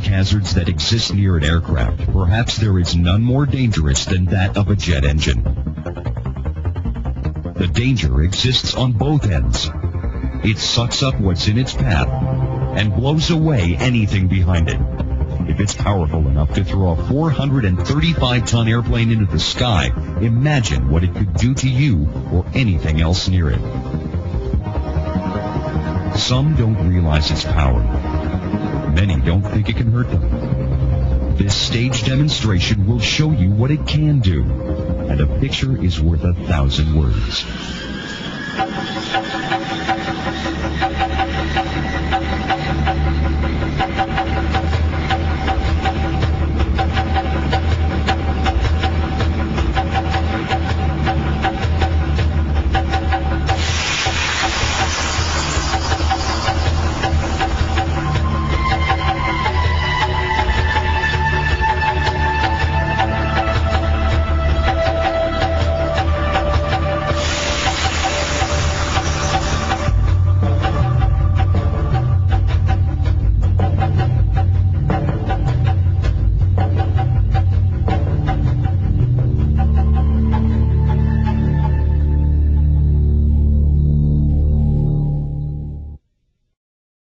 hazards that exist near an aircraft, perhaps there is none more dangerous than that of a jet engine. The danger exists on both ends. It sucks up what's in its path and blows away anything behind it. If it's powerful enough to throw a 435-ton airplane into the sky, imagine what it could do to you or anything else near it. Some don't realize its power. Many don't think it can hurt them. This stage demonstration will show you what it can do, and a picture is worth 1,000 words.